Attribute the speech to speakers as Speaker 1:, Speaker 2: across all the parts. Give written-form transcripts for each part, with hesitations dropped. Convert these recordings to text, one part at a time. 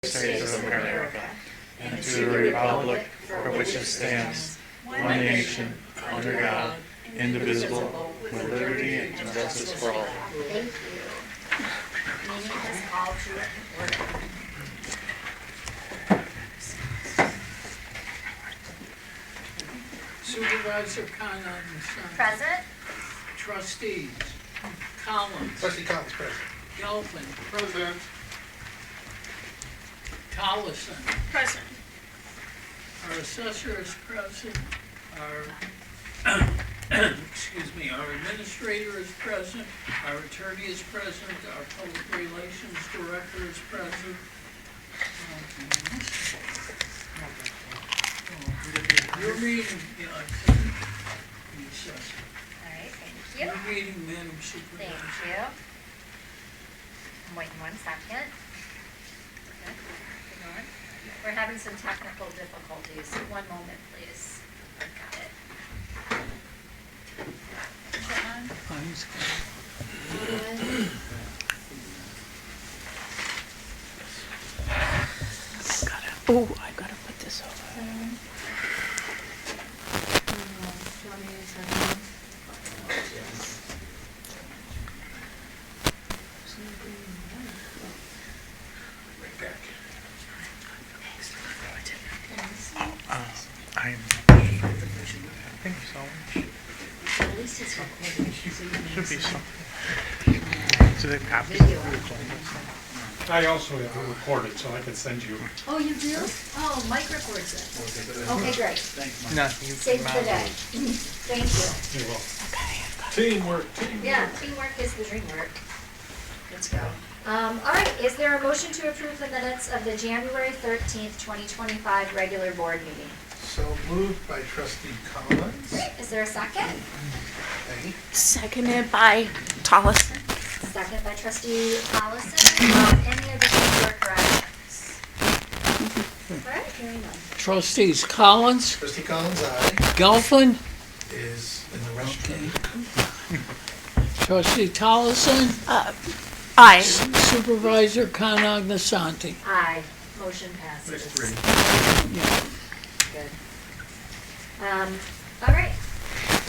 Speaker 1: States of America, and to the republic for which it stands, one nation, under God, indivisible, with liberty and justice for all.
Speaker 2: Thank you. Meeting is called to order.
Speaker 3: Supervisor Conrad,
Speaker 2: Present.
Speaker 3: Trustees Collins,
Speaker 4: Trustee Collins, present.
Speaker 3: Gelfen,
Speaker 4: Present.
Speaker 3: Tollison.
Speaker 2: Present.
Speaker 3: Our assessor is present. Our excuse me, our administrator is present. Our attorney is present. Our public relations director is present. Your meeting, the assessor.
Speaker 2: All right, thank you.
Speaker 3: Your meeting, Madam Supervisor.
Speaker 2: Thank you. I'm waiting 1 second. Okay, keep going. We're having some technical difficulties. 1 moment, please. I've got it. Is it on?
Speaker 3: Mine's
Speaker 5: Oh, I gotta put this over.
Speaker 1: I think so.
Speaker 2: At least it's recorded. So you can
Speaker 1: Should be
Speaker 2: see.
Speaker 1: so. So they copy.
Speaker 2: Video.
Speaker 4: I also have it recorded, so I can send you.
Speaker 2: Oh, you do? Oh, Mike records it. Okay, great.
Speaker 1: No,
Speaker 2: Save the day. Thank you.
Speaker 4: You will. Teamwork.
Speaker 2: Yeah, teamwork is the dream work. Let's go. All right, is there a motion to approve the minutes of the January 13th, 2025 regular board meeting?
Speaker 4: So moved by Trustee Collins.
Speaker 2: Great, is there a second?
Speaker 4: Peggy.
Speaker 5: Seconded by Tollison.
Speaker 2: Second by trustee Collison. Any additions or corrections? All right, hearing none.
Speaker 3: Trustees Collins,
Speaker 4: Trustee Collins, aye.
Speaker 3: Gelfen,
Speaker 4: Is in the restroom.
Speaker 3: Trustee Tollison,
Speaker 5: Aye.
Speaker 3: Supervisor Conagnasanti.
Speaker 2: Aye, motion passes.
Speaker 4: Next three.
Speaker 2: Good. All right,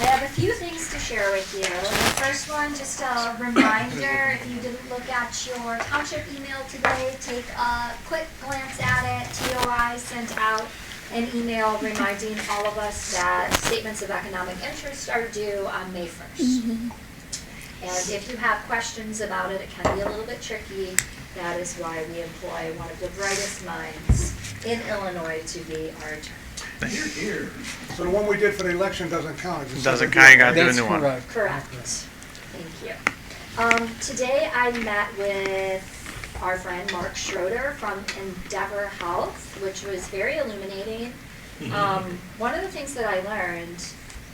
Speaker 2: I have a few things to share with you. The first one, just a reminder, if you didn't look at your township email today, take a quick glance at it. TOI sent out an email reminding all of us that statements of economic interest are due on May 1st. And if you have questions about it, it can be a little bit tricky. That is why we employ one of the brightest minds in Illinois to be our attorney.
Speaker 4: You're here.
Speaker 6: So the one we did for the election doesn't count? it's just
Speaker 1: Doesn't
Speaker 6: something
Speaker 1: kind of got to do a
Speaker 3: That's
Speaker 1: new one.
Speaker 3: correct.
Speaker 2: Correct. Thank you. Today I met with our friend Mark Schroeder from Endeavor Health, which was very illuminating. One of the things that I learned,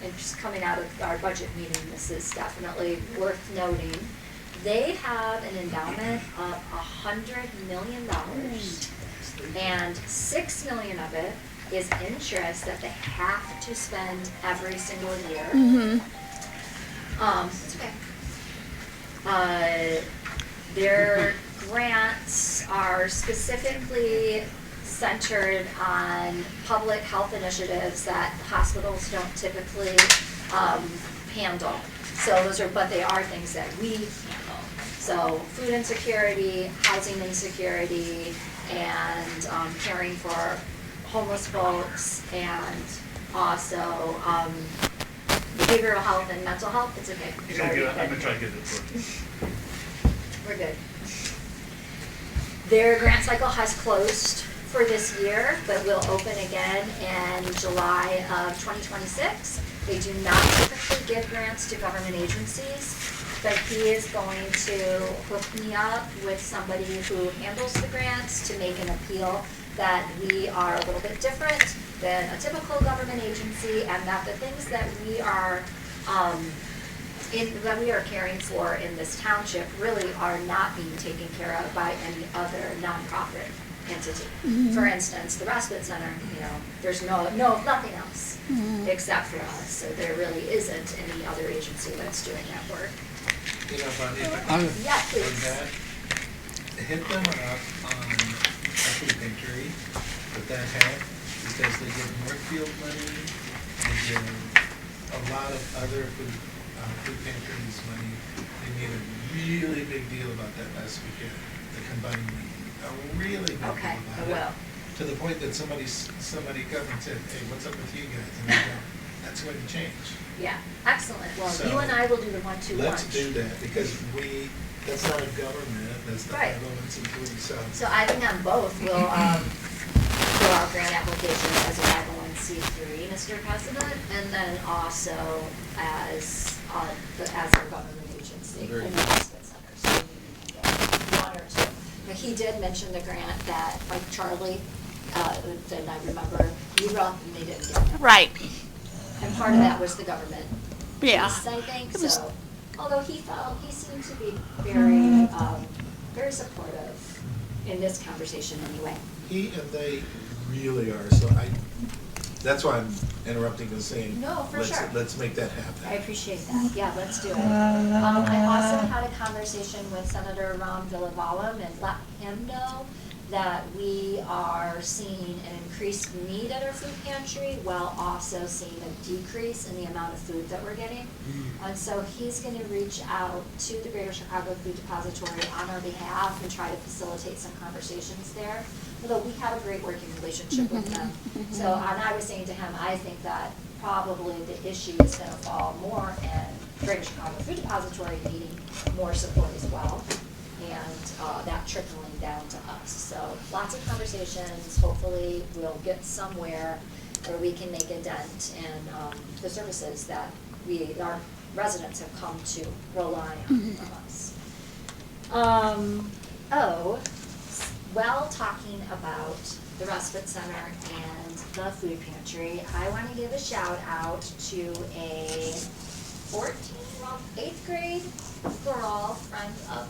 Speaker 2: and just coming out of our budget meeting, this is definitely worth noting, they have an endowment of $100 million, and $6 million of it is interest that they have to spend every single year. It's okay. Their grants are specifically centered on public health initiatives that hospitals don't typically handle. So but they are things that we handle. So food insecurity, housing insecurity, and caring for homeless folks, and also behavioral health and mental health. It's okay.
Speaker 1: I'm gonna try to get this one.
Speaker 2: We're good. Their grant cycle has closed for this year, but will open again in July of 2026. They do not typically give grants to government agencies, but he is going to hook me up with somebody who handles the grants to make an appeal that we are a little bit different than a typical government agency, and that the things that we are caring for in this township really are not being taken care of by any other nonprofit entity. For instance, the respite center, there's nothing else except for us. So there really isn't any other agency that's doing that work.
Speaker 4: Bonnie,
Speaker 2: Yeah, please.
Speaker 4: would that hit them or not on
Speaker 7: food pantry, but that had, because they give Northfield money, they give a lot of other food pantries money. They made a really big deal about that last weekend, the combined meeting, a really big deal
Speaker 2: Okay,
Speaker 7: about
Speaker 2: I
Speaker 7: it.
Speaker 2: will.
Speaker 7: To the point that somebody come and said, hey, what's up with you guys? And I go, that's going to change.
Speaker 2: Yeah, excellent. Well,
Speaker 7: So,
Speaker 2: you and I will do the 1-2
Speaker 7: Let's
Speaker 2: lunch.
Speaker 7: do that, because that's not a government, that's not
Speaker 2: Right.
Speaker 7: 501c3, so.
Speaker 2: So I think on both, we'll fill out grant applications as a 501c3, Mr. President, and then also as our government agency in
Speaker 7: Very
Speaker 2: the
Speaker 7: good.
Speaker 2: respite center. So we can get one or two. But he did mention the grant that, like Charlie, then I remember you wrote and they didn't get it.
Speaker 5: Right.
Speaker 2: And part of that was the government
Speaker 5: Yeah.
Speaker 2: piece, I think,
Speaker 5: It was-
Speaker 2: so, although he seemed to be very, very supportive in this conversation anyway.
Speaker 7: He and they really are, so that's why I'm interrupting and saying.
Speaker 2: No, for sure.
Speaker 7: Let's make that happen.
Speaker 2: I appreciate that, yeah, let's do it. I also had a conversation with Senator Ram Villavalum and let him know that we are seeing an increased need at our food pantry while also seeing a decrease in the amount of food that we're getting. And so he's gonna reach out to the Greater Chicago Food Depository on our behalf and try to facilitate some conversations there. Although we have a great working relationship with them. So, and I was saying to him, I think that probably the issue is gonna fall more in Greater Chicago Food Depository needing more support as well. And that trickling down to us. So lots of conversations, hopefully we'll get somewhere where we can make a dent in the services that our residents have come to rely on from us. While talking about the respite center and the food pantry, I want to give a shout out to a 8th grade girl, friend of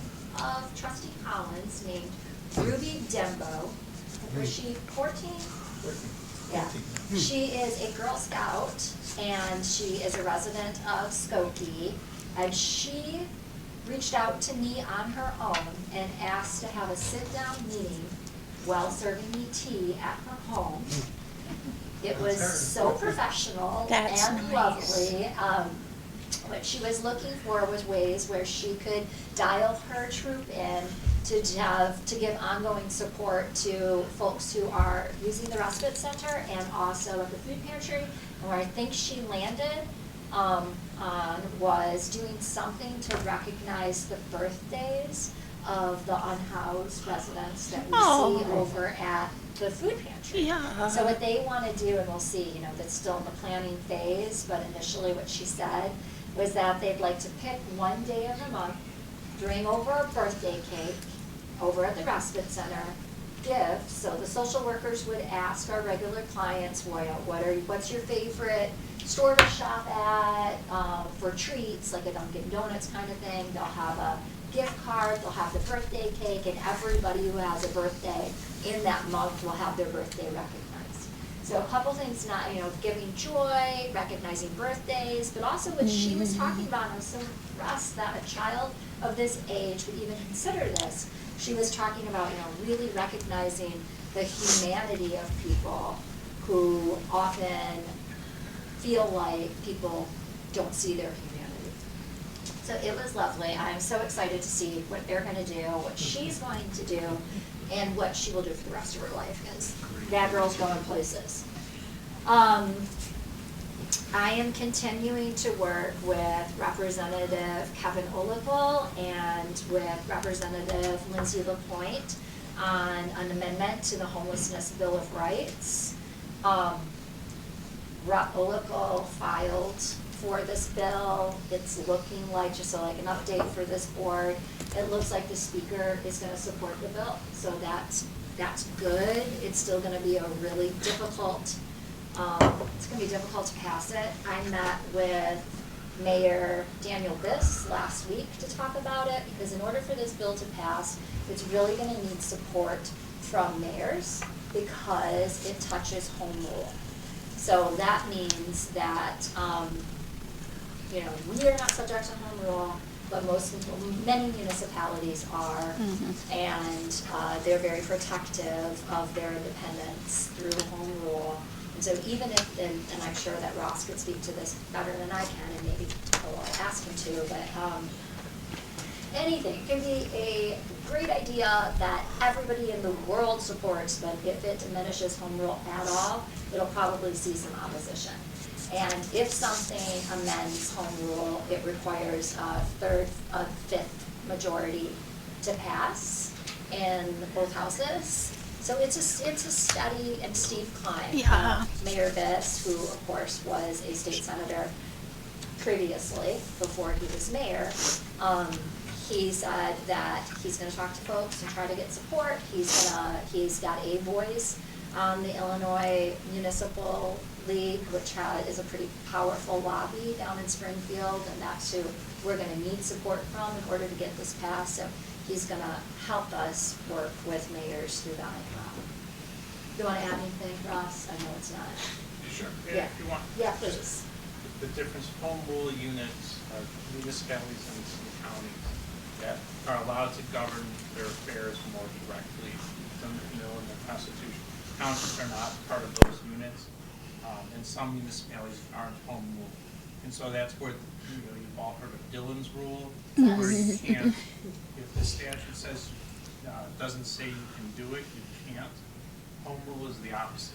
Speaker 2: Trustee Collins, named Ruby Dembo. Was she 14? Yeah. She is a Girl Scout, and she is a resident of Skokie, and she reached out to me on her own and asked to have a sit-down meeting while serving me tea at her home. It was so professional
Speaker 5: That's
Speaker 2: and
Speaker 5: nice.
Speaker 2: lovely. What she was looking for was ways where she could dial her troop in to give ongoing support to folks who are using the respite center and also at the food pantry. And where I think she landed on was doing something to recognize the birthdays of the unhoused residents that we see over at the food pantry.
Speaker 5: Yeah.
Speaker 2: So what they want to do, and we'll see, that's still in the planning phase, but initially what she said was that they'd like to pick one day of the month, bring over a birthday cake over at the respite center, gifts. So the social workers would ask our regular clients, what's your favorite store to shop at for treats, like a Dunkin' Donuts kind of thing. They'll have a gift card, they'll have the birthday cake, and everybody who has a birthday in that month will have their birthday recognized. So a couple things, giving joy, recognizing birthdays, but also what she was talking about, I was so impressed that a child of this age would even consider this. She was talking about, really recognizing the humanity of people who often feel like people don't see their humanity. So it was lovely. I'm so excited to see what they're going to do, what she's going to do, and what she will do for the rest of her life, because that girl's going places. I am continuing to work with Representative Kevin Olival and with Representative Lindsay LaPointe on an amendment to the Homelessness Bill of Rights. Rep. Olival filed for this bill. It's looking like, just like an update for this board, it looks like the speaker is going to support the bill. So that's good. It's still going to be a really difficult, it's going to be difficult to pass it. I met with Mayor Daniel Biss last week to talk about it, because in order for this bill to pass, it's really going to need support from mayors because it touches home rule. So that means that, we are not subject to home rule. but many municipalities are, and they're very protective of their independence through home rule. And so even if, and I'm sure that Ross could speak to this better than I can, and maybe I'll ask him to, but anything can be a great idea that everybody in the world supports, but if it diminishes home rule at all, it'll probably see some opposition. And if something amends home rule, it requires a fifth majority to pass in both houses. So it's a steady and steep climb.
Speaker 5: Yeah.
Speaker 2: Mayor Biss, who of course was a state senator previously, before he was mayor, he said that he's gonna talk to folks and try to get support. He's got a voice on the Illinois Municipal League, which is a pretty powerful lobby down in Springfield, and that's who we're gonna need support from in order to get this passed. So he's gonna help us work with mayors through that. You wanna add anything, Ross? I know it's not.
Speaker 1: Sure.
Speaker 2: Yeah.
Speaker 1: If you want.
Speaker 2: Yeah, please.
Speaker 1: The difference, home rule units are municipalities and some counties that are allowed to govern their affairs more directly than, in the Constitution. Townships are not part of those units, and some municipalities aren't home rule. And so that's where, you've all heard of Dillon's rule, where you can't, if the statute says, doesn't say you can do it, you can't. Home rule is the opposite,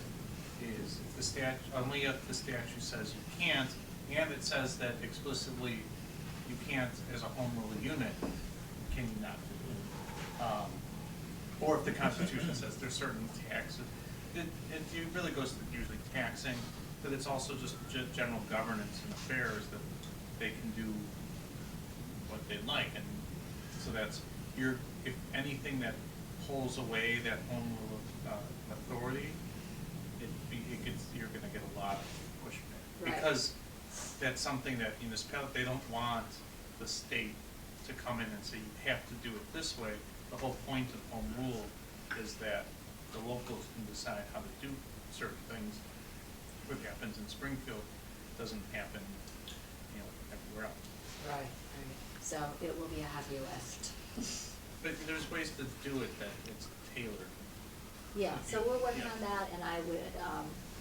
Speaker 1: is if the only if the statute says you can't, and it says that explicitly you can't as a home rule unit, can you not do it? Or if the Constitution says there's certain taxes, it really goes to usually taxing, but it's also just general governance and affairs that they can do what they like, and so that's if anything that pulls away that home rule authority, you're going to get a lot of pushback.
Speaker 2: Right.
Speaker 1: Because that's something that municipalities, they don't want the state to come in and say you have to do it this way. The whole point of home rule is that the locals can decide how to do certain things. What happens in Springfield doesn't happen, everywhere else.
Speaker 2: Right. So it will be a heavy lift.
Speaker 1: But there's ways to do it that it's tailored.
Speaker 2: Yeah, so we're working on that, and I would,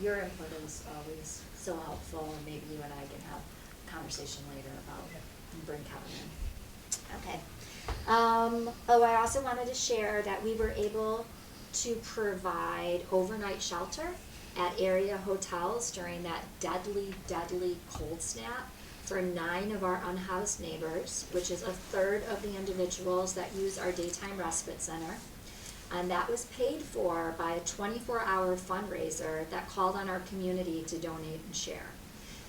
Speaker 2: your input is always so helpful, and maybe you and I can have a conversation later about, bring Kevin in. Okay. I also wanted to share that we were able to provide overnight shelter at area hotels during that deadly, deadly cold snap for 9 of our unhoused neighbors, which is a third of the individuals that use our daytime respite center. And that was paid for by a 24-hour fundraiser that called on our community to donate and share.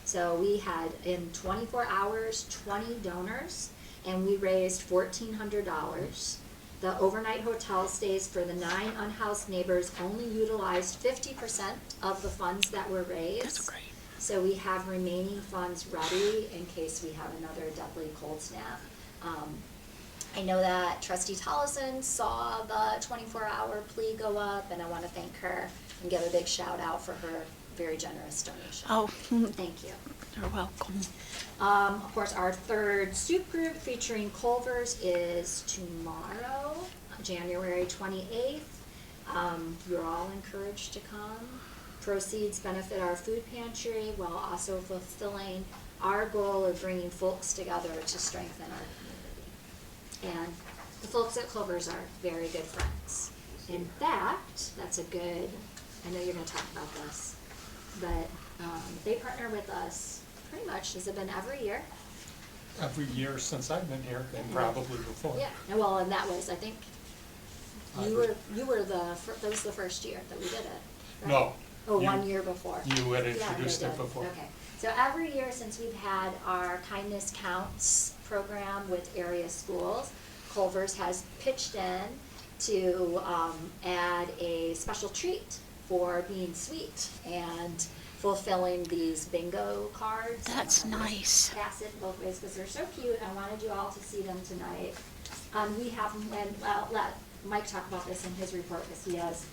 Speaker 2: So we had, in 24 hours, 20 donors, and we raised $1,400. The overnight hotel stays for the 9 unhoused neighbors only utilized 50% of the funds that were raised.
Speaker 5: That's great.
Speaker 2: So we have remaining funds ready in case we have another deadly cold snap. I know that Trustee Tollison saw the 24-hour plea go up, and I want to thank her and give a big shout out for her very generous donation.
Speaker 5: Oh,
Speaker 2: Thank you.
Speaker 5: you're welcome.
Speaker 2: Of course, our third soup group featuring Culver's is tomorrow, January 28th. You're all encouraged to come. Proceeds benefit our food pantry while also fulfilling our goal of bringing folks together to strengthen our community. And the folks at Culver's are very good friends. In fact, that's a good, I know you're going to talk about this, but they partner with us pretty much, has it been every year?
Speaker 4: Every year since I've been here, and probably before.
Speaker 2: Yeah, and well, and that was, I think, that was the first year that we did it, right?
Speaker 4: No.
Speaker 2: Oh,
Speaker 4: you-
Speaker 2: 1 year before.
Speaker 4: You had
Speaker 2: Yeah, they
Speaker 4: introduced it
Speaker 2: did.
Speaker 4: before.
Speaker 2: Okay, so every year since we've had our Kindness Counts program with area schools, Culver's has pitched in to add a special treat for being sweet and fulfilling these bingo cards.
Speaker 5: That's nice.
Speaker 2: Pass it both ways because they're so cute. I wanted you all to see them tonight. We have them, and let Mike talk about this in his report because he has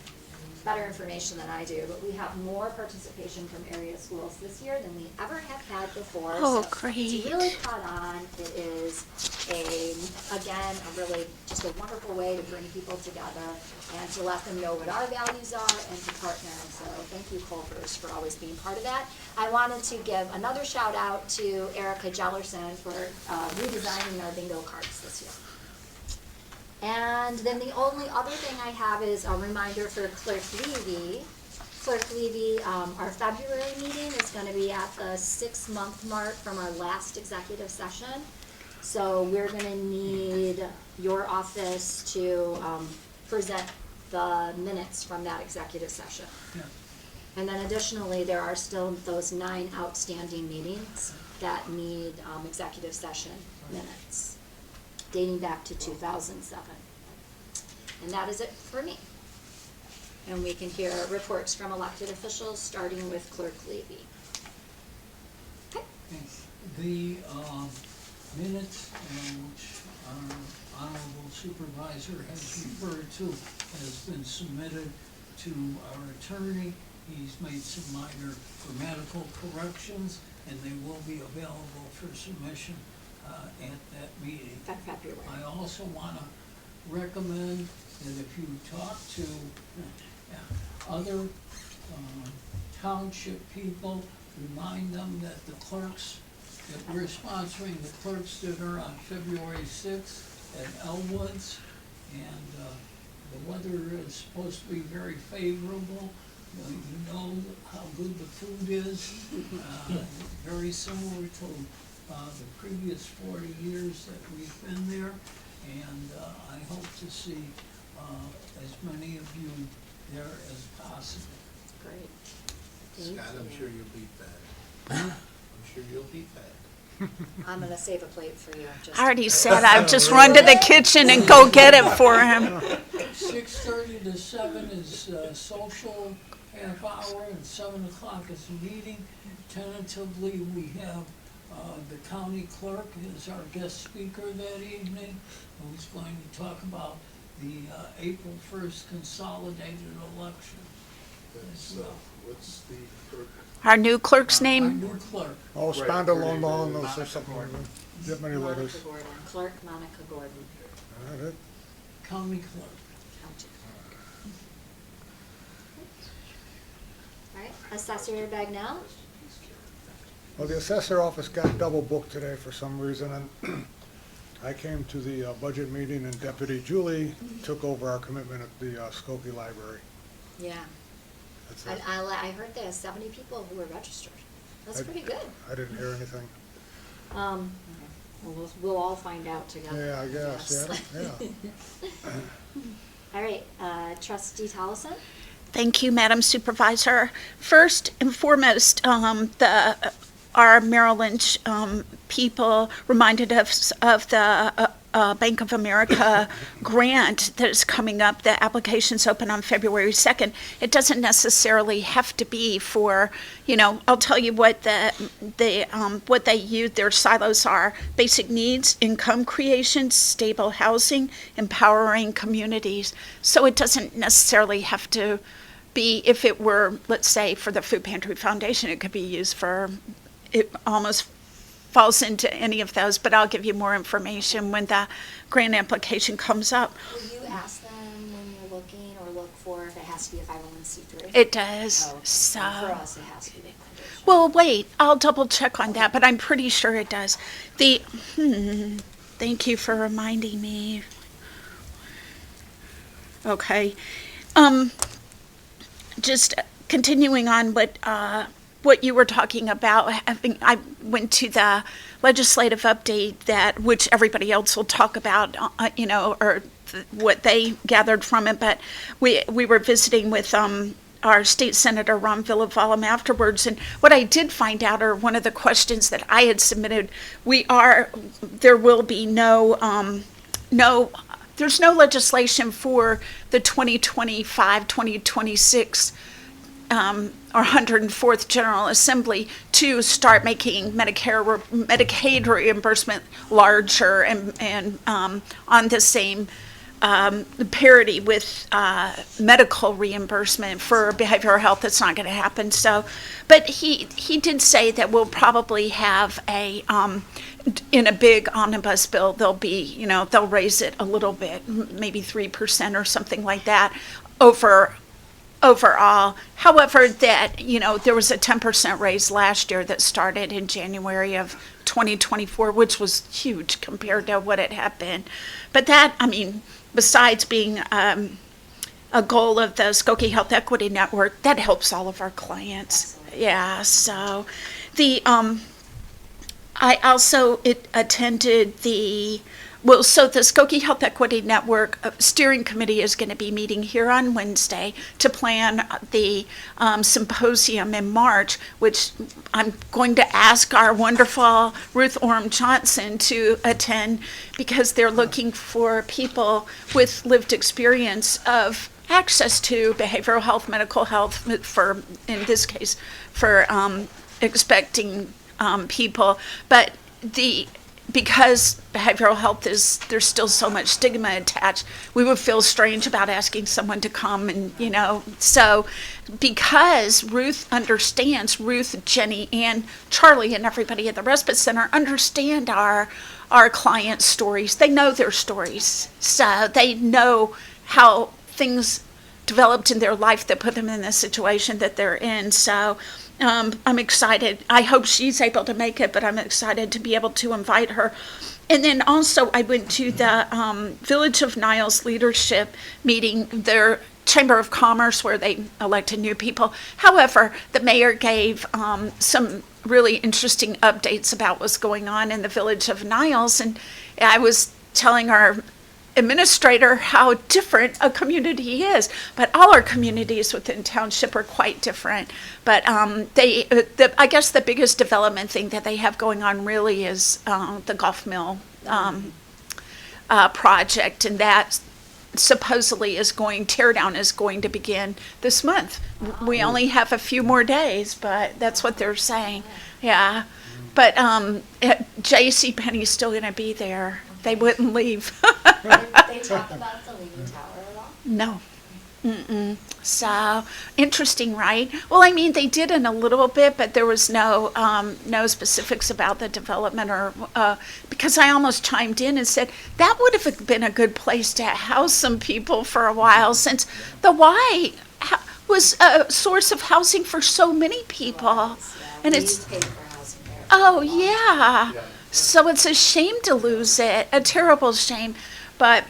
Speaker 2: better information than I do, but we have more participation from area schools this year than we ever have had before.
Speaker 5: Oh,
Speaker 2: So
Speaker 5: great.
Speaker 2: it's really caught on. It is again, a really just a wonderful way to bring people together and to let them know what our values are and to partner. So thank you, Culvers, for always being part of that. I wanted to give another shout out to Erica Jellerson for redesigning our bingo cards this year. And then the only other thing I have is a reminder for Clerk Levy. Clerk Levy, our February meeting is going to be at the 6-month mark from our last executive session. So we're going to need your office to present the minutes from that executive session.
Speaker 3: Yeah.
Speaker 2: And then additionally, there are still those 9 outstanding meetings that need executive session minutes, dating back to 2007. And that is it for me. And we can hear reports from elected officials, starting with Clerk Levy. Okay.
Speaker 3: The minutes, which our honorable supervisor has referred to, has been submitted to our attorney. He's made some minor grammatical corrections, and they will be available for submission at that meeting.
Speaker 2: February.
Speaker 3: I also want to recommend that if you talk to other township people, remind them that the clerks, that we're sponsoring the clerks dinner on February 6th at Elwood's, and the weather is supposed to be very favorable. You know how good the food is, very similar to the previous 40 years that we've been there, and I hope to see as many of you there as possible.
Speaker 2: Great. Thank
Speaker 7: Scott, I'm
Speaker 2: you.
Speaker 7: sure you'll be fed. I'm sure you'll be fed.
Speaker 2: I'm gonna save a plate for you. Just
Speaker 5: I already said I'd just run to the kitchen and go get it for him.
Speaker 3: 6:30 to 7 is social half hour, and 7 o'clock is the meeting. Tentatively, we have the county clerk is our guest speaker that evening, who's going to talk about the April 1st consolidated election as well.
Speaker 7: What's the clerk?
Speaker 5: Our new clerk's
Speaker 3: Our
Speaker 5: name,
Speaker 3: new clerk.
Speaker 6: Oh,
Speaker 7: Right,
Speaker 6: spondylomonas or
Speaker 7: Monica
Speaker 6: something.
Speaker 7: Gordon.
Speaker 6: Get many
Speaker 2: Monica
Speaker 6: letters.
Speaker 2: Gordon, Clerk Monica Gordon.
Speaker 6: All right.
Speaker 3: County clerk.
Speaker 2: County Clerk. All right, Assessor Bagnell.
Speaker 6: Well, the assessor office got double booked today for some reason, and I came to the budget meeting, and Deputy Julie took over our commitment at the Skokie Library.
Speaker 2: Yeah,
Speaker 6: That's it.
Speaker 2: I heard there are 70 people who were registered. That's
Speaker 6: I-
Speaker 2: pretty good.
Speaker 6: I didn't hear anything.
Speaker 2: Well, we'll all find out together.
Speaker 6: Yeah, I guess,
Speaker 2: yes.
Speaker 6: yeah.
Speaker 2: All right, Trustee Tolleson?
Speaker 5: thank you, Madam Supervisor. First and foremost, our Maryland people reminded us of the Bank of America grant that is coming up. The application's open on February 2nd. It doesn't necessarily have to be for, I'll tell you what what they use, their silos are: basic needs, income creation, stable housing, empowering communities. So it doesn't necessarily have to be, if it were, let's say, for the Food Pantry Foundation, it could be used for, it almost falls into any of those, but I'll give you more information when the grant application comes up.
Speaker 2: Will you ask them when you're looking or look for if it has to be a 501c3?
Speaker 5: It does,
Speaker 2: Oh, okay.
Speaker 5: so.
Speaker 2: And for us, it has to be a foundation.
Speaker 5: Well, wait, I'll double check on that, but I'm pretty sure it does. Thank you for reminding me. Okay. Just continuing on what you were talking about, I went to the legislative update which everybody else will talk about, or what they gathered from it, but we were visiting with our state senator, Ron Villavalum, afterwards, and what I did find out, or one of the questions that I had submitted, there will be there's no legislation for the 2025-2026 or 104th General Assembly to start making Medicaid reimbursement larger and on the same parity with medical reimbursement for behavioral health. That's not going to happen. So, but he did say that we'll probably have in a big omnibus bill, there'll be, they'll raise it a little bit, maybe 3% or something like that overall. However, that, there was a 10% raise last year that started in January of 2024, which was huge compared to what it had been. But that, besides being a goal of the Skokie Health Equity Network, that helps all of our clients.
Speaker 2: Absolutely.
Speaker 5: Yeah, so I also attended the Skokie Health Equity Network steering committee is going to be meeting here on Wednesday to plan the symposium in March, which I'm going to ask our wonderful Ruth Orem Johnson to attend, because they're looking for people with lived experience of access to behavioral health, medical health, for, in this case, for expecting people. But because behavioral health there's still so much stigma attached, we would feel strange about asking someone to come and, so because Ruth, Jenny, and Charlie, and everybody at the Respite Center understand our clients' stories. They know their stories, so they know how things developed in their life that put them in the situation that they're in. So I'm excited. I hope she's able to make it, but I'm excited to be able to invite her. And then also I went to the Village of Niles leadership meeting, their Chamber of Commerce, where they elected new people. However, the mayor gave some really interesting updates about what's going on in the Village of Niles. And I was telling our administrator how different a community is, but all our communities within township are quite different. But I guess the biggest development thing that they have going on really is the Golf Mill project, and that supposedly teardown is going to begin this month. We only have a few more days, but that's what they're saying. Yeah, but J.C. Penney's still going to be there. They wouldn't leave.
Speaker 2: They talk about the Leaning Tower at all?
Speaker 5: No. Mm-mm. So interesting, right? Well, they did in a little bit, but there was no specifics about the development, or because I almost chimed in and said that would have been a good place to house some people for a while, since the Y was a source of housing for so many people, and it's
Speaker 2: paid for housing there.
Speaker 5: oh yeah. So it's a shame to lose it, a terrible shame, but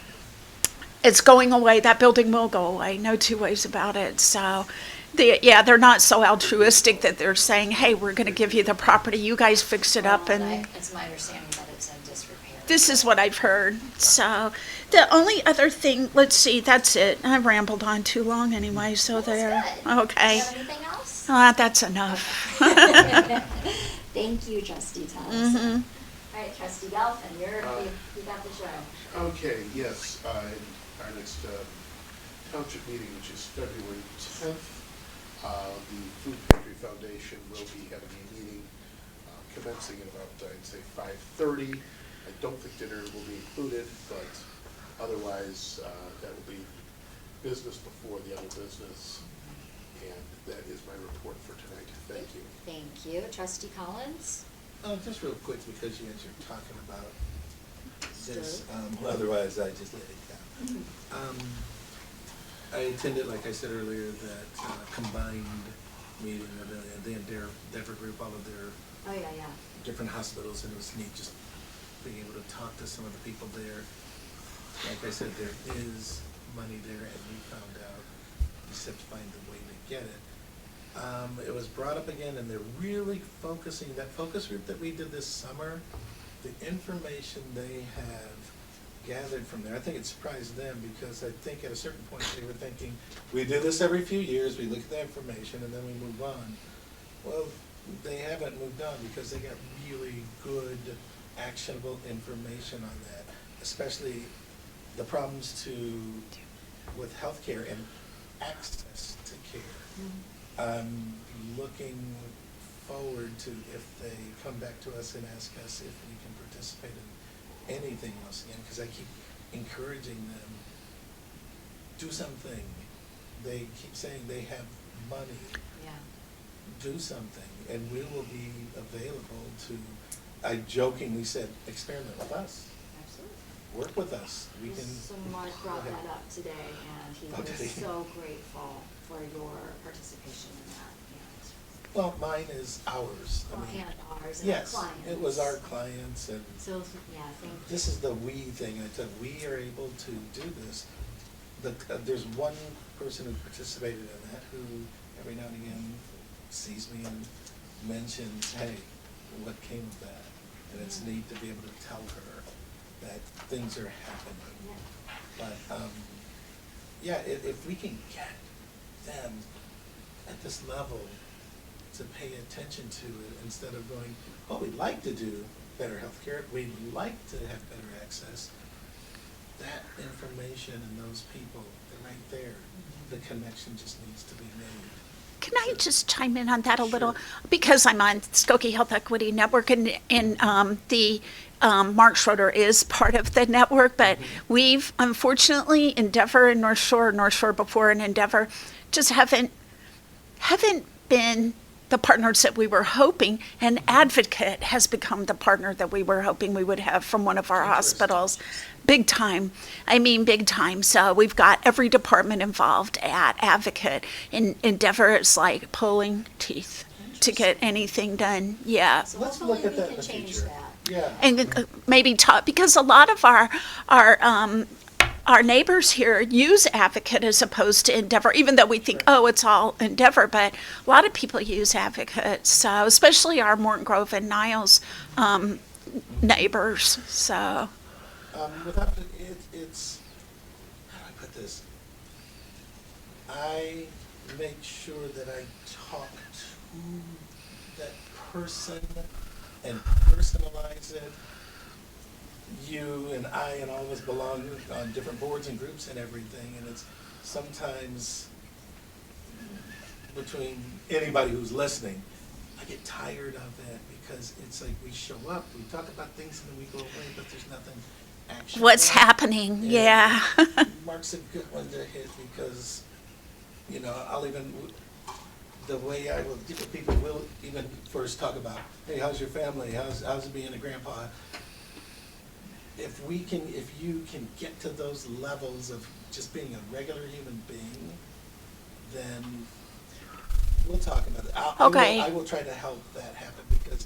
Speaker 5: it's going away. That building will go away, no two ways about it. So, they're not so altruistic that they're saying, hey, we're going to give you the property, you guys fix it up. And
Speaker 2: It's my understanding that it's in disrepair.
Speaker 5: this is what I've heard. So the only other thing, let's see, that's it. I rambled on too long anyway, so there.
Speaker 2: Good.
Speaker 5: Okay.
Speaker 2: Do you have anything else?
Speaker 5: That's enough.
Speaker 2: Thank you, Trustee Thomas.
Speaker 5: Mm-hmm.
Speaker 2: All right, Trustee Gelfen, you got the show.
Speaker 8: Okay, yes, our next township meeting, which is February 10th, the Food Pantry Foundation will be having a meeting commencing at about, I'd say, 5:30. I don't think dinner will be included, but otherwise, that will be business before the other business, and that is my report for tonight. Thank you.
Speaker 2: Thank you. Trustee Collins?
Speaker 7: Just real quick, because you guys are talking about this, otherwise I just let it go. I attended, like I said earlier, that combined meeting of the Endeavor Group, all of their
Speaker 2: Oh, yeah.
Speaker 7: different hospitals, and it was neat just being able to talk to some of the people there. Like I said, there is money there, and we found out, except to find the way to get it. It was brought up again, and they're really focusing, that focus group that we did this summer, the information they have gathered from there, I think it surprised them, because I think at a certain point they were thinking, we do this every few years, we look at the information, and then we move on. Well, they haven't moved on, because they got really good, actionable information on that, especially the problems with healthcare and access to care. I'm looking forward to if they come back to us and ask us if we can participate in anything else again, because I keep encouraging them do something. They keep saying they have money.
Speaker 2: Yeah.
Speaker 7: Do something, and we will be available to, I jokingly said, experiment with us,
Speaker 2: Absolutely.
Speaker 7: work with us. We can.
Speaker 2: So Mark brought that up today, and he
Speaker 7: Oh, did he?
Speaker 2: was so grateful for your participation in that.
Speaker 7: Well, mine is ours. I mean,
Speaker 2: And ours and our
Speaker 7: yes,
Speaker 2: clients.
Speaker 7: it was our clients, and
Speaker 2: So, yeah, thank you.
Speaker 7: this is the we thing. I said, we are able to do this. There's one person who participated in that who every now and again sees me and mentions, hey, what came of that? And it's neat to be able to tell her that things are happening.
Speaker 2: Yeah.
Speaker 7: But, yeah, if we can get them at this level to pay attention to it instead of going, oh, we'd like to do better healthcare, we'd like to have better access, that information and those people, they're right there. The connection just needs to be made.
Speaker 5: Can I just chime in on that a little?
Speaker 7: Sure.
Speaker 5: Because I'm on Skokie Health Equity Network, and the Mark Schroeder is part of the network, but we've unfortunately, Endeavor and North Shore before, and Endeavor just haven't been the partners that we were hoping, and Advocate has become the partner that we were hoping we would have from one of our hospitals. Big time. I mean, big time. So we've got every department involved at Advocate. And Endeavor is like pulling teeth to get anything done. Yeah.
Speaker 2: So
Speaker 7: Let's
Speaker 2: hopefully
Speaker 7: look at
Speaker 2: we
Speaker 7: that in
Speaker 2: can
Speaker 7: the
Speaker 2: change
Speaker 7: future.
Speaker 2: that.
Speaker 7: Yeah.
Speaker 5: And maybe talk, because a lot of our neighbors here use Advocate as opposed to Endeavor, even though we think, oh, it's all Endeavor, but a lot of people use Advocate, so especially our Morton Grove and Niles neighbors, so.
Speaker 7: Without, it's, how do I put this? I make sure that I talk to that person and personalize it. You and I and all of us belong on different boards and groups and everything, and it's sometimes between anybody who's listening, I get tired of it because it's like we show up, we talk about things, and then we go away, but there's nothing actionable.
Speaker 5: What's happening,
Speaker 7: And
Speaker 5: yeah.
Speaker 7: Mark's a good one to hit because, you know, I'll even, the way I will, people will even first talk about, hey, how's your family? How's it being a grandpa? If you can get to those levels of just being a regular human being, then we'll talk about it.
Speaker 5: Okay.
Speaker 7: I will try to help that happen because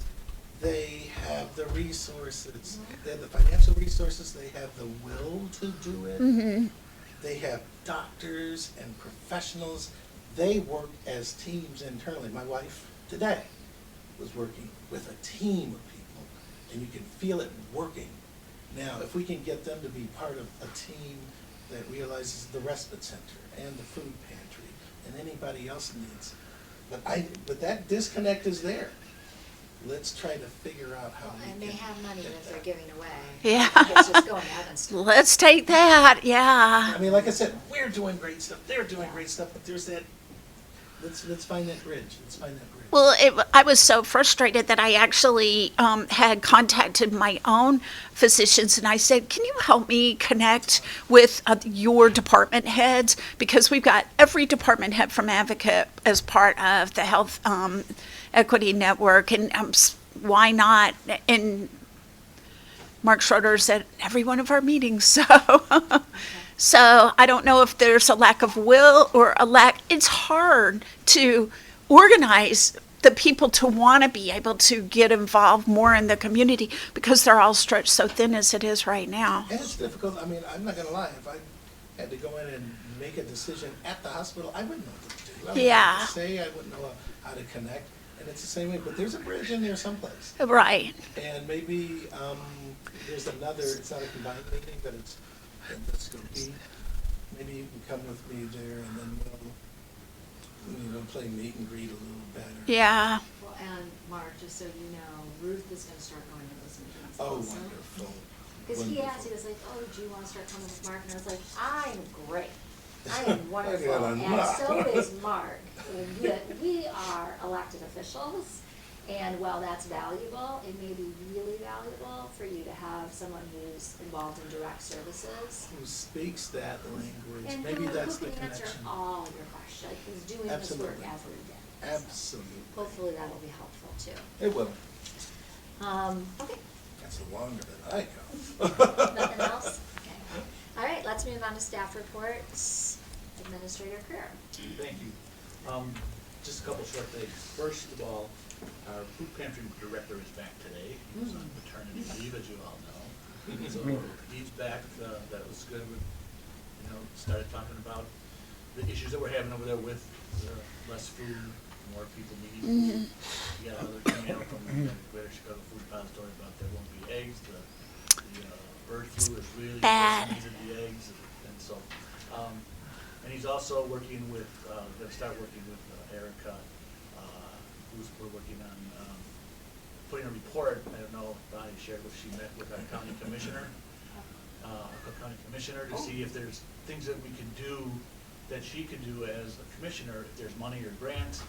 Speaker 7: they have the resources, they have the financial resources, they have the will to do it.
Speaker 5: Mm-hmm.
Speaker 7: They have doctors and professionals. They work as teams internally. My wife today was working with a team of people, and you can feel it working. Now, if we can get them to be part of a team that realizes the respite center and the food pantry and anybody else needs, but that disconnect is there. Let's try to figure out how we
Speaker 2: And
Speaker 7: can
Speaker 2: they have money
Speaker 7: get
Speaker 2: that they're
Speaker 7: that.
Speaker 2: giving away.
Speaker 5: Yeah.
Speaker 2: It's just going out and stuff.
Speaker 5: Let's take that, yeah.
Speaker 7: I mean, like I said, we're doing great stuff. They're doing great stuff, but there's that. Let's find that bridge. Let's find that bridge.
Speaker 5: Well, I was so frustrated that I actually had contacted my own physicians, and I said, can you help me connect with your department heads? Because we've got every department head from Advocate as part of the Health Equity Network, and why not? And Mark Schroeder said, every one of our meetings, so. So I don't know if there's a lack of will or a lack, it's hard to organize the people to want to be able to get involved more in the community because they're all stretched so thin as it is right now.
Speaker 7: And it's difficult. I mean, I'm not gonna lie. If I had to go in and make a decision at the hospital, I wouldn't know what to do. I wouldn't know
Speaker 5: Yeah.
Speaker 7: what to say. I wouldn't know how to connect. And it's the same way. But there's a bridge in there someplace.
Speaker 5: Right.
Speaker 7: And maybe there's another. It's not a combined meeting, but it's Skokie. Maybe you can come with me there, and then we'll play meet and greet a little better.
Speaker 5: Yeah.
Speaker 2: Well, and Mark, just so you know, Ruth is gonna start going to those meetings
Speaker 7: Oh,
Speaker 2: also.
Speaker 7: wonderful.
Speaker 2: Because he asked, he was like, oh, do you wanna start coming with Mark? And I was like, I'm great. I am wonderful.
Speaker 7: got
Speaker 2: And
Speaker 7: enough.
Speaker 2: so is Mark. We are elected officials, And while that's valuable, it may be really valuable for you to have someone who's involved in direct services.
Speaker 7: Who speaks that language,
Speaker 2: And
Speaker 7: maybe that's the
Speaker 2: who can answer
Speaker 7: connection.
Speaker 2: all your questions, who's doing this work
Speaker 7: Absolutely.
Speaker 2: every day. So
Speaker 7: Absolutely.
Speaker 2: hopefully that'll be helpful too.
Speaker 7: It will.
Speaker 2: Okay,
Speaker 7: That's longer than I
Speaker 2: nothing else? Okay. All right, let's move on to staff reports. Administrator Kerr.
Speaker 9: Thank you. Just a couple short things. First of all, our food pantry director is back today. He was on maternity leave, as you all know. So he's back. That was good. Started talking about the issues that we're having over there with less food, more people needing food. We got another email from the Greater Chicago Food Depository about there won't be eggs. The bird flu is really
Speaker 5: Bad.
Speaker 9: needed the eggs, and so. And he's also working with, gonna start working with Erica, we're working on putting a report. I don't know if Bonnie shared what she met with our county commissioner, to see if there's things that we can do, that she could do as a commissioner, if there's money or grants.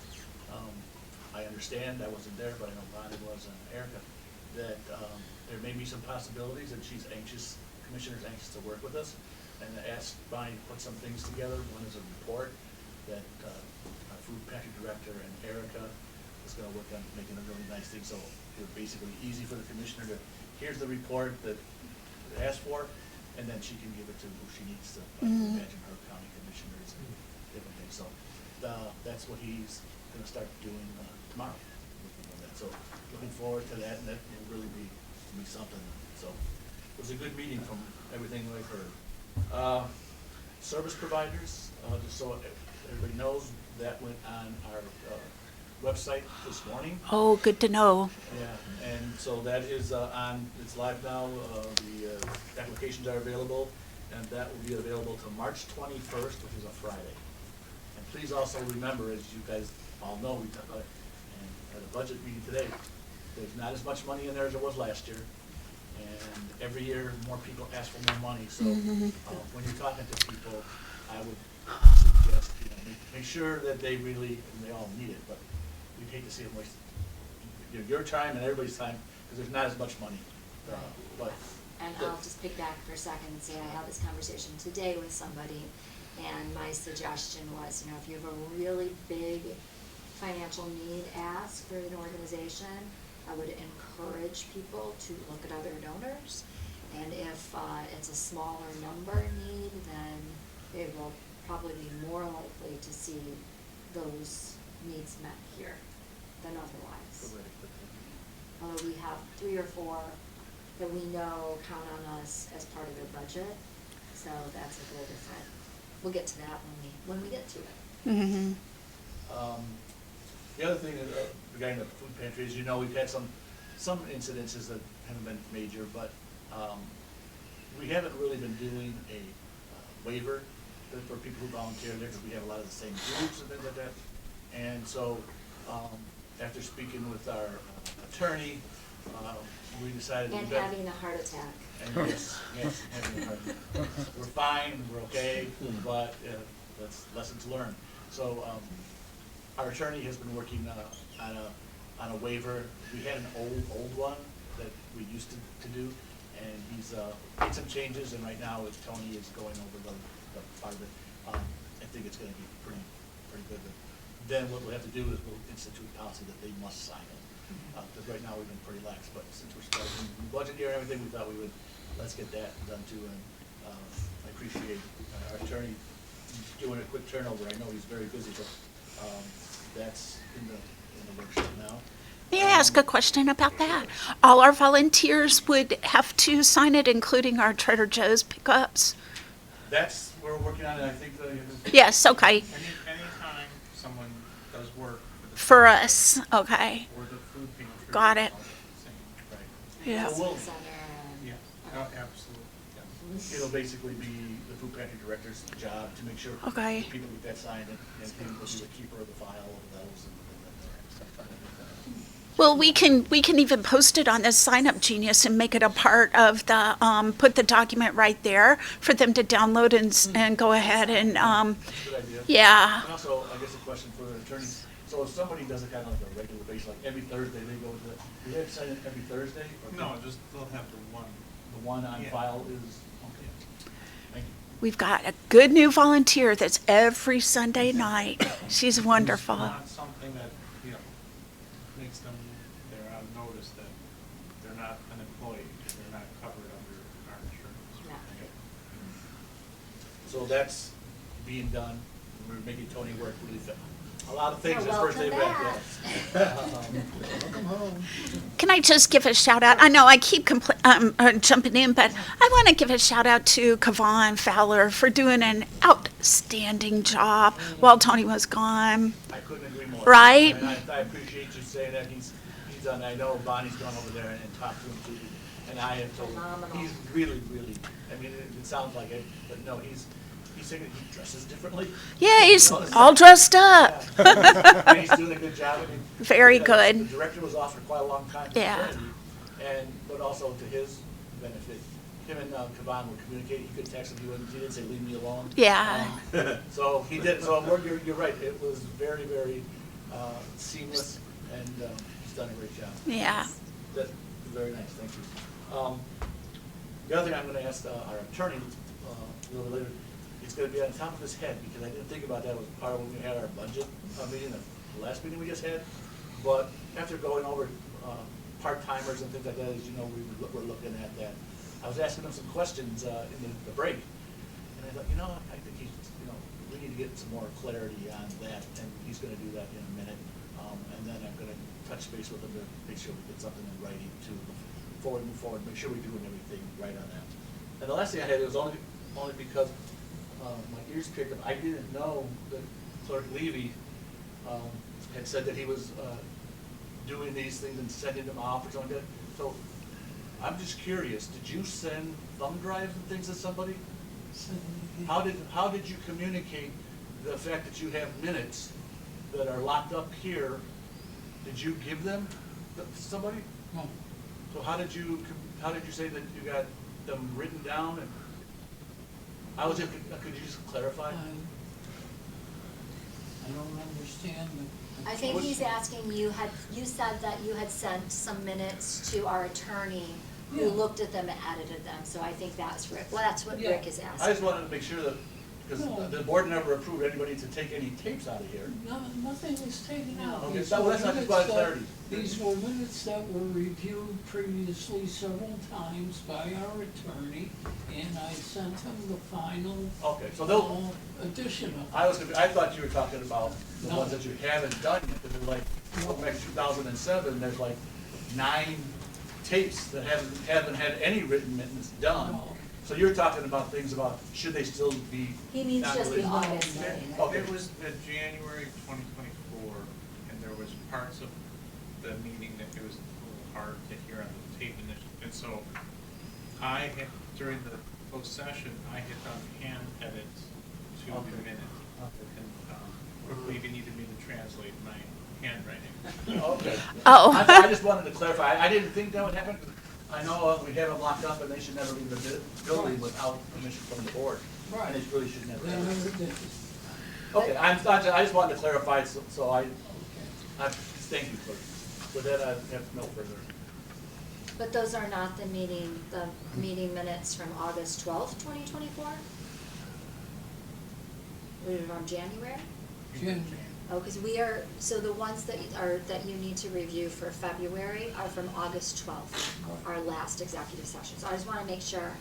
Speaker 9: I understand, I wasn't there, but I know Bonnie was and Erica, that there may be some possibilities, and commissioner's anxious to work with us. And I asked Bonnie to put some things together. One is a report that our food pantry director and Erica is gonna work on making a really nice thing, so it's basically easy for the commissioner to, here's the report that it asked for, and then she can give it to who she needs to, imagine her county commissioners and different things. So that's what he's gonna start doing tomorrow, working on that. So looking forward to that, and that will really be something. So it was a good meeting from everything I've heard. Service providers, just so everybody knows, that went on our website this morning.
Speaker 5: Oh, good to know.
Speaker 9: Yeah, and so that is it's live now. The applications are available, and that will be available till March 21st, which is a Friday. And please also remember, as you guys all know, we talked about it at a budget meeting today, there's not as much money in there as there was last year. And every year, more people ask for more money, so when you're talking to people, I would suggest, make sure that they really, and they all need it, but we'd hate to see them waste your time and everybody's time, because there's not as much money, but.
Speaker 2: And I'll just pick back for a second and say I had this conversation today with somebody, and my suggestion was, if you have a really big financial need ask for an organization, I would encourage people to look at other donors. And if it's a smaller number need, then they will probably be more likely to see those needs met here than otherwise. Although we have 3 or 4 that we know count on us as part of their budget, so that's a little different. We'll get to that when we get to it.
Speaker 9: The other thing regarding the food pantry is, we've had some incidences that haven't been major, but we haven't really been doing a waiver for people who volunteer there, because we have a lot of the same groups and things like that. And so after speaking with our attorney, we decided
Speaker 2: And having a heart attack.
Speaker 9: And yes, having a heart attack. We're fine, we're okay, but that's lessons learned. So our attorney has been working on a waiver. We had an old one that we used to do, and he's made some changes, and right now Tony is going over the part of it. I think it's gonna be pretty good. Then what we'll have to do is we'll institute a policy that they must sign it. Because right now we've been pretty lax, but since we're starting the budget year and everything, we thought let's get that done too. And I appreciate our attorney doing a quick turnover. I know he's very busy, but that's in the workshop now.
Speaker 5: May I ask a question about that? All our volunteers would have to sign it, including our Trader Joe's pickups?
Speaker 9: That's what we're working on, and I think
Speaker 5: Yes, okay.
Speaker 1: Anytime someone does work
Speaker 5: For us, okay.
Speaker 1: or the food pantry.
Speaker 5: Got it.
Speaker 1: it's all the same, right?
Speaker 5: Yeah.
Speaker 9: So we'll-
Speaker 2: Center and-
Speaker 1: Yeah, absolutely, yeah.
Speaker 9: it'll basically be the food pantry director's job to make sure
Speaker 5: Okay.
Speaker 9: the people get that signed, and he will be the keeper of the file of those.
Speaker 5: Well, we can even post it on the Sign Up Genius and make it a part of the, put the document right there for them to download and go ahead and,
Speaker 9: That's a good idea.
Speaker 5: yeah.
Speaker 9: And also, I guess a question for the attorney, So if somebody does it kind of like a regular basis, like every Thursday they go to, do they have to sign in every Thursday? Or
Speaker 1: No, just, they'll have the one.
Speaker 9: The one on
Speaker 1: Yeah.
Speaker 9: file is, okay. Thank you.
Speaker 5: We've got a good new volunteer that's every Sunday night. She's wonderful.
Speaker 1: It's not something that, you know, makes them, they're on notice that they're not an employee, they're not covered under our insurance.
Speaker 2: Yeah.
Speaker 9: So that's being done. We're making Tony work really fit. A lot of things
Speaker 2: You're
Speaker 9: his first day
Speaker 2: welcome
Speaker 9: back, yes.
Speaker 7: Welcome home.
Speaker 5: Can I just give a shout out? I know I keep jumping in, but I want to give a shout out to Kavan Fowler for doing an outstanding job while Tony was gone.
Speaker 9: I couldn't agree more.
Speaker 5: Right?
Speaker 9: And I appreciate you saying that. He's done, I know Bonnie's gone over there and talked to him too. And I have told him,
Speaker 2: Phenomenal.
Speaker 9: he's really, I mean, it sounds like it, but no, he dresses differently.
Speaker 5: Yeah, he's all dressed up.
Speaker 9: And he's doing a good job. I mean,
Speaker 5: Very
Speaker 9: because
Speaker 5: good.
Speaker 9: The director was off for quite a long time.
Speaker 5: Yeah.
Speaker 9: But also to his benefit, him and Kavan would communicate. He could text him, he didn't say, leave me alone.
Speaker 5: Yeah.
Speaker 9: So he did, so you're right. It was very, very seamless, and he's done a great job.
Speaker 5: Yeah.
Speaker 9: That's very nice, thank you. The other thing I'm gonna ask our attorney a little later, it's gonna be on top of his head, because I didn't think about that, was part of when we had our budget meeting, the last meeting we just had. But after going over part-timers and things like that, as you know, we were looking at that. I was asking him some questions in the break, and I thought, I think we need to get some more clarity on that, and he's gonna do that in a minute. And then I'm gonna touch base with him to make sure we get something in writing too, before we move forward, make sure we're doing everything right on that. And the last thing I had was only because my ears picked up. I didn't know that Clerk Levy had said that he was doing these things and sending them off or something like that. So I'm just curious, did you send thumb drives and things to somebody? How did you communicate the fact that you have minutes that are locked up here? Did you give them to somebody?
Speaker 3: No,
Speaker 9: So how did you say that you got them written down? And could you just clarify?
Speaker 3: I don't understand the.
Speaker 2: I think he's asking, you said that you had sent some minutes to our attorney who
Speaker 3: Yeah.
Speaker 2: looked at them and edited them, so I think that's Rick, well, that's what
Speaker 3: Yeah.
Speaker 2: Rick is
Speaker 9: I just
Speaker 2: asking.
Speaker 9: wanted to make sure that, because
Speaker 3: No.
Speaker 9: the board never approved anybody to take any tapes out of here.
Speaker 3: No, nothing was taken out.
Speaker 9: Okay,
Speaker 3: These
Speaker 9: well,
Speaker 3: were
Speaker 9: that's not just
Speaker 3: minutes
Speaker 9: about
Speaker 3: that-
Speaker 9: clarity.
Speaker 3: These were minutes that were reviewed previously several times by our attorney, and I sent him the final
Speaker 9: Okay, so they'll,
Speaker 3: edition of it.
Speaker 9: I thought you were talking about the
Speaker 3: No.
Speaker 9: ones that you haven't done yet, because they're like, going back to 2007, there's like 9 tapes that haven't had any written minutes done.
Speaker 3: No.
Speaker 9: So you're talking about things about, should they still be?
Speaker 2: He means
Speaker 9: not
Speaker 2: just the
Speaker 9: released?
Speaker 2: August meeting.
Speaker 9: Okay.
Speaker 1: It was the January 2024, and there was parts of the meeting that it was a little hard to hear on the tape initially. And so I had, during the closed session, I had done hand edits to
Speaker 9: Okay.
Speaker 1: the minute. And Levy needed me to translate my handwriting.
Speaker 9: Okay.
Speaker 5: Oh.
Speaker 9: I just wanted to clarify. I didn't think that would happen. I know we have them locked up and they should never leave the building without permission from the board.
Speaker 3: Right.
Speaker 9: And it really should never
Speaker 3: They
Speaker 9: happen.
Speaker 3: never did.
Speaker 9: Okay, I just wanted to clarify, so I thank you for that. I have no further.
Speaker 2: But those are not the meeting minutes from August 12th, 2024? We were on January?
Speaker 3: Jan-
Speaker 2: Oh, because so the ones that you need to review for February are from August 12th, our last executive session. So I just want to make sure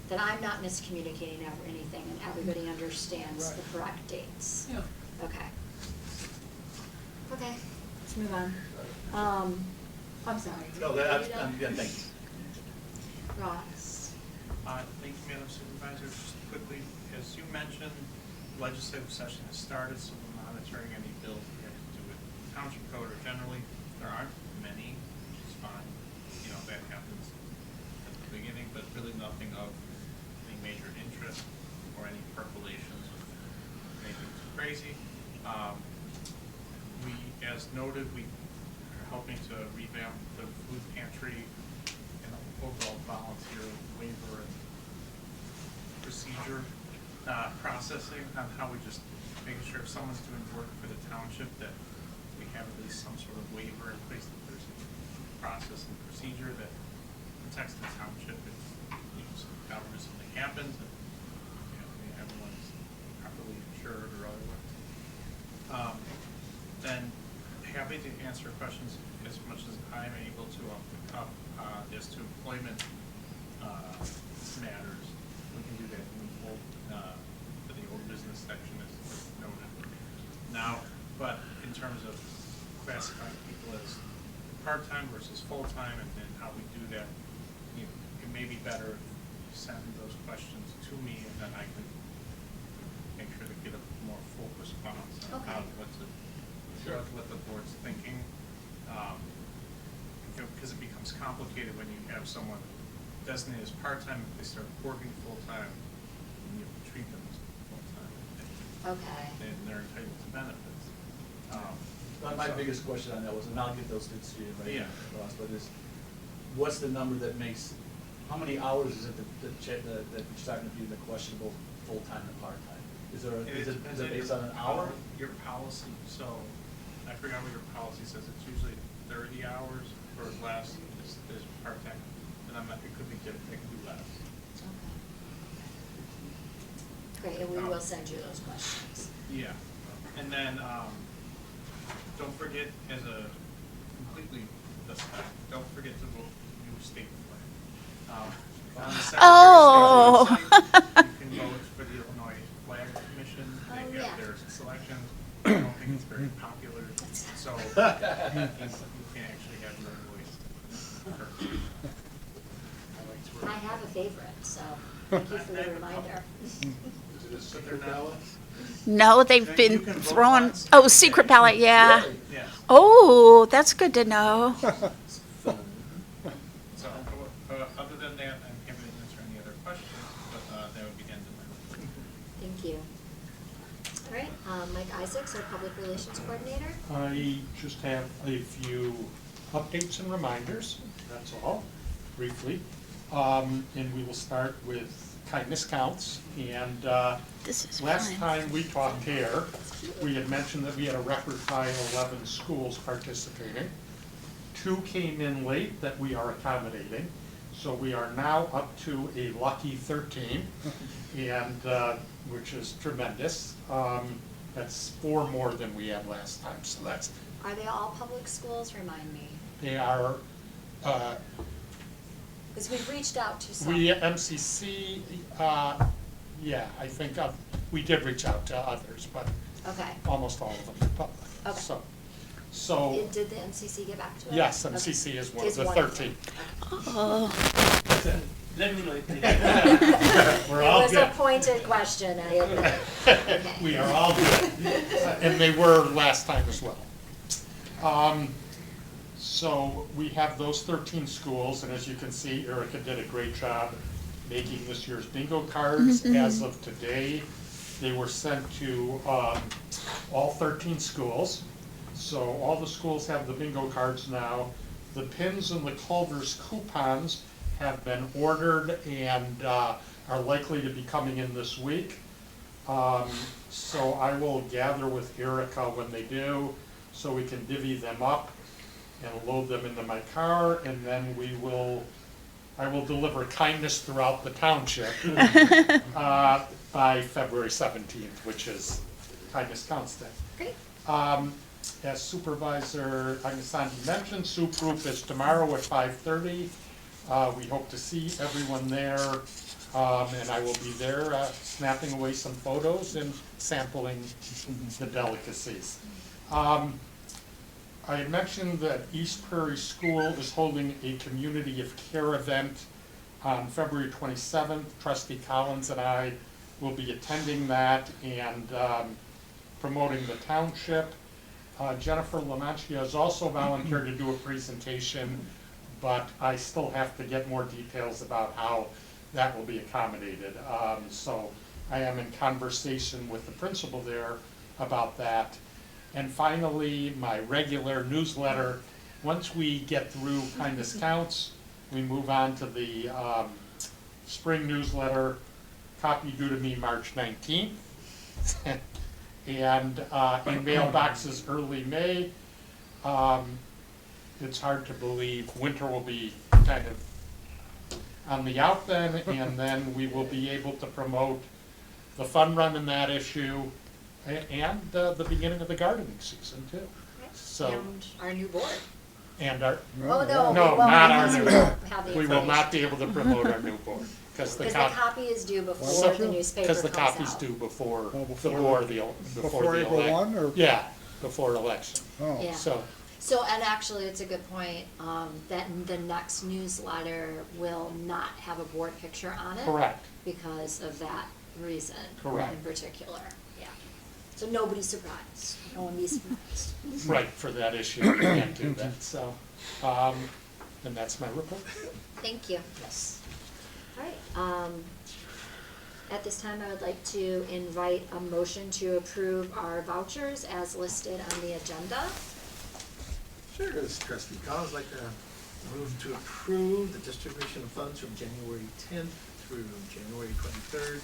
Speaker 2: that I'm not miscommunicating anything and everybody understands
Speaker 3: Right.
Speaker 2: the correct dates.
Speaker 3: Yeah.
Speaker 2: Okay. Okay, let's move on. I'm sorry.
Speaker 9: No,
Speaker 2: Are you done?
Speaker 9: yeah, thank you.
Speaker 2: Ross.
Speaker 1: Thank you, Madam Supervisor. Just quickly, as you mentioned, legislative session has started, so we're monitoring any bills we have to do with township code or generally. There aren't many, which is fine. That happens at the beginning, but really nothing of any major interest or any percolations of anything too crazy. As noted, we are helping to revamp the food pantry and overall volunteer waiver and procedure processing on how we just making sure if someone's doing work for the township that we have at least some sort of waiver in place, that there's a process and procedure that protects the township if, you know, God forbid something happens, and, you know, everyone's properly insured or otherwise. Then happy to answer questions as much as I'm able to as to employment matters. We can do that in the old, for the old business section as noted. Now, but in terms of classifying people as part-time versus full-time, and then how we do that, you know, it may be better if you send those questions to me, and then I can make sure to get a more full response on how, what the board's thinking. Because it becomes complicated when you have someone designated as part-time, if they start working full-time, and you treat them as full-time.
Speaker 2: Okay.
Speaker 1: And they're entitled to benefits.
Speaker 9: My
Speaker 1: So-
Speaker 9: biggest question on that was, and I'll get those things to you right
Speaker 1: Yeah.
Speaker 9: now, Ross, but is, what's the number that makes, how many hours is it that you're starting to do the questionable full-time and part-time? Is it based on an hour?
Speaker 1: Your policy, so, I forgot what your policy says, it's usually 30 hours or less is part-time, and I'm not, it could be different, it could be less.
Speaker 2: Okay. Great, and we will send you those questions.
Speaker 1: Yeah, and then, don't forget, as a completely, don't forget to vote for the new state flag. On the
Speaker 5: Oh.
Speaker 1: Secretary's website, you can vote for the Illinois Flag Commission,
Speaker 2: Oh,
Speaker 1: they
Speaker 2: yeah.
Speaker 1: have their selections, I don't think it's very popular, so you can actually have your voice.
Speaker 2: I have a favorite, so thank you for the reminder.
Speaker 8: Is it a secret ballot?
Speaker 5: No, they've
Speaker 1: You
Speaker 5: been
Speaker 1: can vote
Speaker 5: thrown,
Speaker 1: once.
Speaker 5: oh, secret ballot, yeah.
Speaker 9: Really?
Speaker 1: Yes,
Speaker 5: Oh, that's good to know.
Speaker 1: so, other than that, I'm happy to answer any other questions, but, that would be the end of my.
Speaker 2: Thank you. All right, Mike Isaacs, our Public Relations Coordinator.
Speaker 4: I just have a few updates and reminders, that's all, briefly. And we will start with kindness counts. And
Speaker 5: This is
Speaker 4: last
Speaker 5: fun.
Speaker 4: time we talked here, we had mentioned that we had a record high 11 schools participating. 2 came in late that we are accommodating. So we are now up to a lucky 13, and which is tremendous. That's 4 more than we had last time, so that's,
Speaker 2: Are they all public schools? Remind me.
Speaker 4: they are,
Speaker 2: Because we've reached out to some.
Speaker 4: we, MCC, yeah, I think we did reach out to others, but
Speaker 2: Okay.
Speaker 4: almost all of them are public.
Speaker 2: Okay.
Speaker 4: So,
Speaker 2: Did the MCC get back to us?
Speaker 4: yes,
Speaker 2: Okay.
Speaker 4: MCC is one of
Speaker 2: Is
Speaker 4: the
Speaker 2: one of
Speaker 4: 13.
Speaker 2: them.
Speaker 5: Oh,
Speaker 4: We're
Speaker 2: It
Speaker 4: all
Speaker 2: was
Speaker 4: good.
Speaker 2: a pointed question, I admit. Okay.
Speaker 4: We are all good. And they were last time as well. So we have those 13 schools, and as you can see, Erica did a great job making this year's bingo cards. As of today, they were sent to all 13 schools. So all the schools have the bingo cards now. The pins and the Culver's coupons have been ordered and are likely to be coming in this week. So I will gather with Erica when they do, so we can divvy them up and load them into my car, and then I will deliver kindness throughout the township by February 17th, which is Kindness Counts Day.
Speaker 2: Great.
Speaker 4: As Supervisor Agnasandi mentioned, soup group is tomorrow at 5:30. We hope to see everyone there, and I will be there snapping away some photos and sampling the delicacies. I had mentioned that East Prairie School is holding a community of care event on February 27th. Trustee Collins and I will be attending that and promoting the township. Jennifer Lamantia has also volunteered to do a presentation, but I still have to get more details about how that will be accommodated. So I am in conversation with the principal there about that. And finally, my regular newsletter. Once we get through Kindness Counts, we move on to the spring newsletter, copy due to me March 19th. And in mailboxes early May, it's hard to believe winter will be kind of on the out then, and then we will be able to promote the fun run in that issue and the beginning of the gardening season too. So,
Speaker 2: And our new board.
Speaker 4: and our,
Speaker 2: Oh, no.
Speaker 4: no,
Speaker 2: we won't,
Speaker 4: not our
Speaker 2: because
Speaker 4: new
Speaker 2: we
Speaker 4: board.
Speaker 2: won't have the
Speaker 4: We will not
Speaker 2: information.
Speaker 4: be able to promote our new board, because the
Speaker 2: Because the copy is due before the newspaper
Speaker 4: because the
Speaker 2: comes
Speaker 4: copy's
Speaker 2: out.
Speaker 4: due before
Speaker 6: Oh,
Speaker 4: the
Speaker 6: before
Speaker 4: board,
Speaker 6: the-
Speaker 4: before
Speaker 6: Before
Speaker 4: the
Speaker 6: April
Speaker 4: elec-
Speaker 6: 1, or?
Speaker 4: Yeah, before election,
Speaker 6: Oh,
Speaker 2: Yeah.
Speaker 4: so,
Speaker 2: So, and actually, it's a good point, that the next newsletter will not have a board picture on it.
Speaker 4: correct,
Speaker 2: Because of that reason.
Speaker 4: Correct.
Speaker 2: In particular, yeah. So nobody's surprised, no one be surprised.
Speaker 4: right, for that issue, we can't do that, so, and that's my report.
Speaker 2: Thank you.
Speaker 4: Yes.
Speaker 2: All right, at this time, I would like to invite a motion to approve our vouchers as listed on the agenda.
Speaker 7: Sure, this is Trustee Collins, I'd like to move to approve the distribution of funds from January 10th through January 23rd,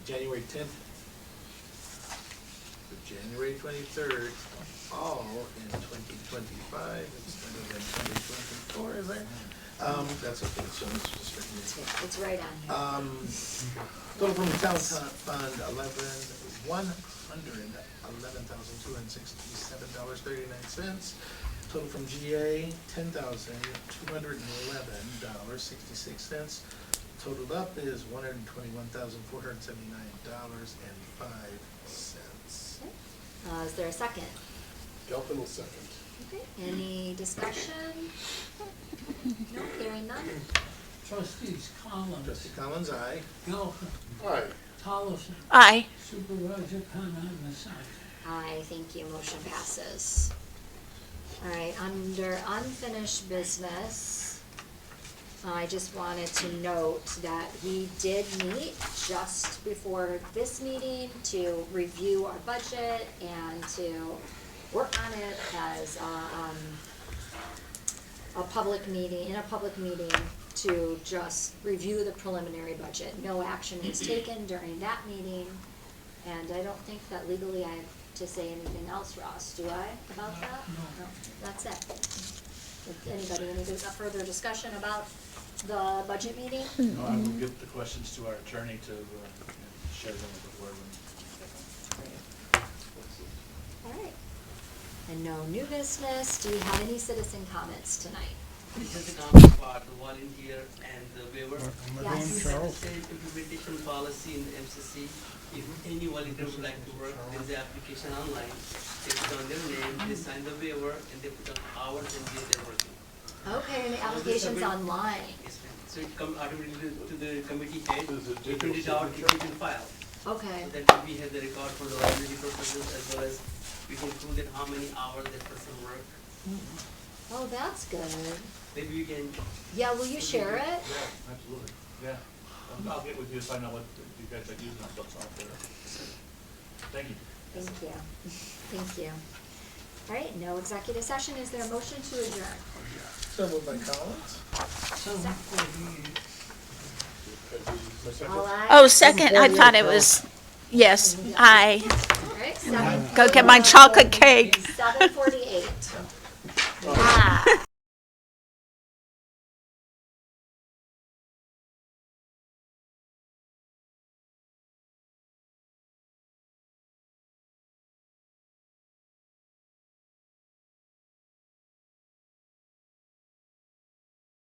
Speaker 7: January 10th to January 23rd, all in 2025 instead of in 2024, is there? That's okay, so it's just written
Speaker 2: It's
Speaker 7: in.
Speaker 2: it's right on here.
Speaker 7: Total from the town fund, $111,267.39. Total from GA, $10,211.66. Totaled up is $121,479.05.
Speaker 2: Is there a second?
Speaker 8: Gelfen will second.
Speaker 2: Okay, any discussion? No, hearing none?
Speaker 3: Trustees Collins,
Speaker 7: Trustee Collins, aye.
Speaker 3: Gelfen,
Speaker 8: Aye.
Speaker 3: Tollefson,
Speaker 5: Aye.
Speaker 3: Supervisor Conrad,
Speaker 2: Aye, thank you, motion passes. All right, under unfinished business, I just wanted to note that we did meet just before this meeting to review our budget and to work on it as a public meeting, to just review the preliminary budget. No action was taken during that meeting, and I don't think that legally I have to say anything else, Ross, do I, about that? No. That's it. Anybody, any further discussion about the budget meeting?
Speaker 9: No, I will give the questions to our attorney to share them with the board when.
Speaker 2: All right. And no new business. Do we have any citizen comments tonight?
Speaker 10: This is the comment part, the volunteer and the waiver.
Speaker 2: Yes.
Speaker 10: We have a state implementation policy in the MCC. If any volunteer would like to work, there is an application online. They put on their name, they sign the waiver, and they put on hours and days they're working.
Speaker 2: Okay, and the application's online.
Speaker 10: Yes, ma'am. So it comes automatically to the committee head, they print it out, it will be filed.
Speaker 2: Okay.
Speaker 10: So that we have the record for the liability purposes as well as we can prove that how many hours that person worked.
Speaker 2: Oh, that's good.
Speaker 10: Maybe we can.
Speaker 2: Yeah, will you share it?
Speaker 9: Yeah, absolutely, yeah. I'll get with you to find out what you guys are using our software. Thank you.
Speaker 2: Thank you. Thank you. All right, no executive session. Is there a motion to adjourn?
Speaker 7: So moved by Collins.
Speaker 2: All ayes?
Speaker 5: Oh, second, I thought it was, yes, aye.
Speaker 2: All right,
Speaker 5: Go get my chocolate cake.
Speaker 2: 7:48.